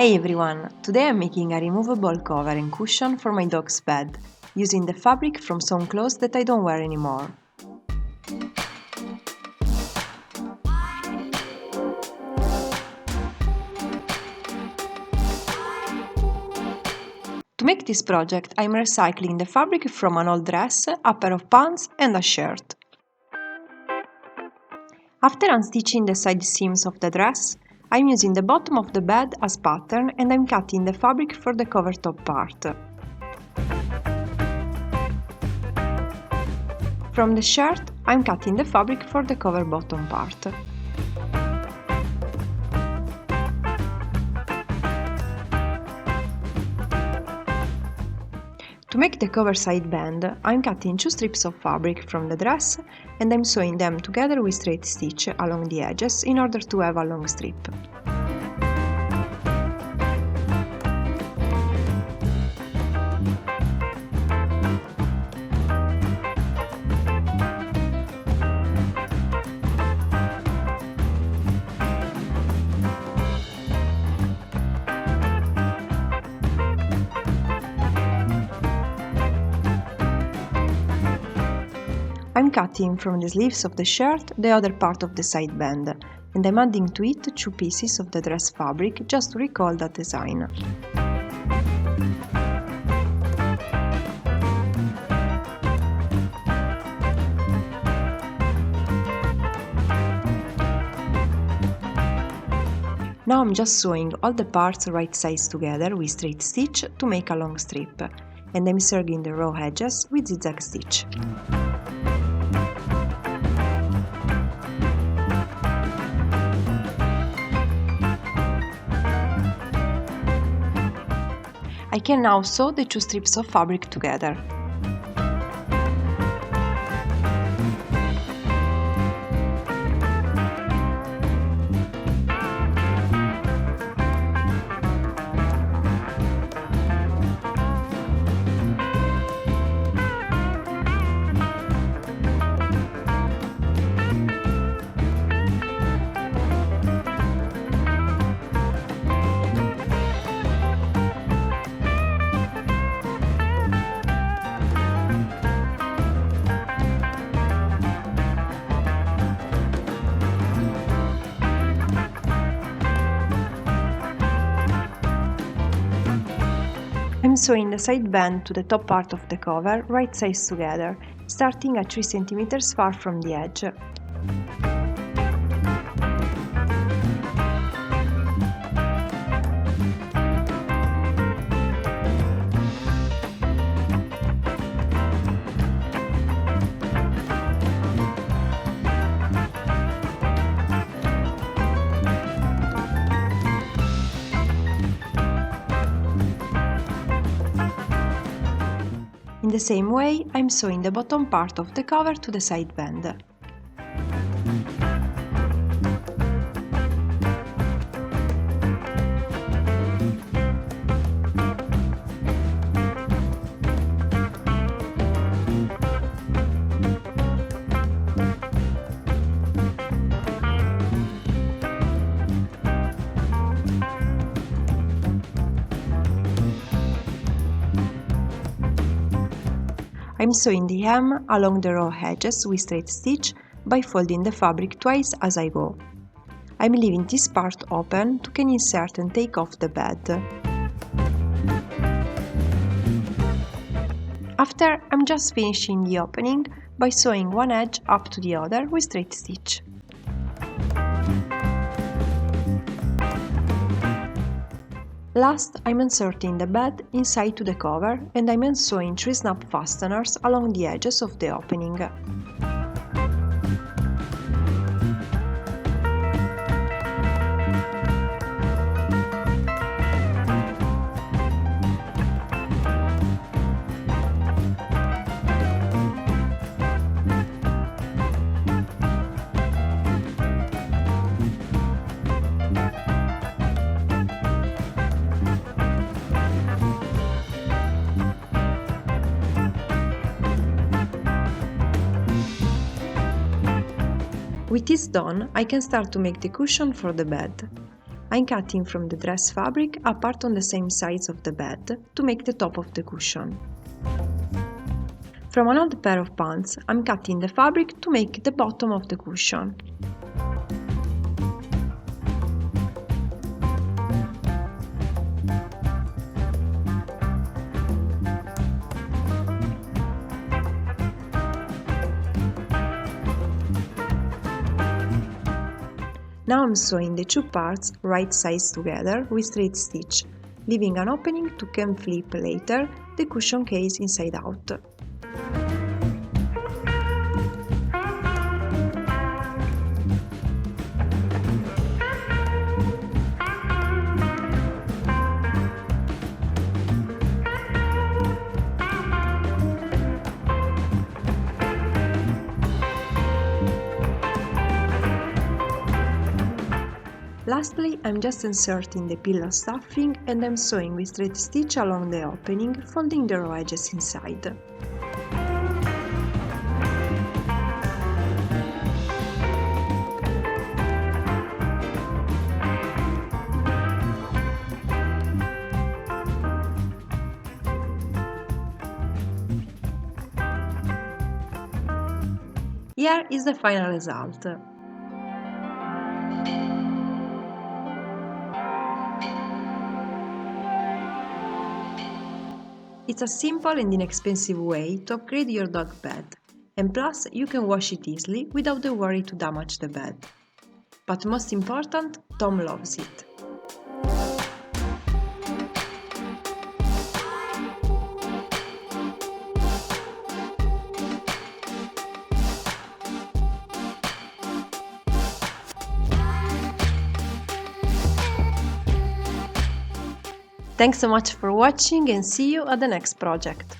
Hey everyone! Today I'm making a removable cover and cushion for my dog's bed, using the fabric from some clothes that I don't wear anymore. To make this project, I'm recycling the fabric from an old dress, a pair of pants and a shirt. After unstitching the side seams of the dress, I'm using the bottom of the bed as pattern and I'm cutting the fabric for the cover top part. From the shirt, I'm cutting the fabric for the cover bottom part. To make the cover side band, I'm cutting 2 strips of fabric from the dress and I'm sewing them together with straight stitch along the edges in order to have a long strip. I'm cutting from the sleeves of the shirt the other part of the side band, and I'm adding to it 2 pieces of the dress fabric just to recall that design. Now I'm just sewing all the parts right sides together with straight stitch to make a long strip, and I'm serging the raw edges with zigzag stitch. I can now sew the 2 strips of fabric together. I'm sewing the side band to the top part of the cover, right sides together, starting at 3 cm far from the edge. In the same way, I'm sewing the bottom part of the cover to the side band. I'm sewing the hem along the raw edges with straight stitch by folding the fabric twice as I go. I'm leaving this part open so can insert and take off the bed. After, I'm just finishing the opening by sewing one edge up to the other with straight stitch. Last, I'm inserting the bed inside to the cover and I'm sewing 3 snap fasteners along the edges of the opening. With this done, I can start to make the cushion for the bed. I'm cutting from the dress fabric a part on the same size of the bed to make the top of the cushion. From an old pair of pants, I'm cutting the fabric to make the bottom of the cushion. Now I'm sewing the two parts right sides together with straight stitch, leaving an opening to can flip later the cushion case inside out. Lastly, I'm just inserting the pillow stuffing and I'm sewing with straight stitch along the opening, folding the raw edges inside. Here is the final result. It's a simple and inexpensive way to upgrade your dog bed, and plus you can wash it easily without the worry to damage the bed. But most important, Tom loves it. Thanks so much for watching and see you at the next project.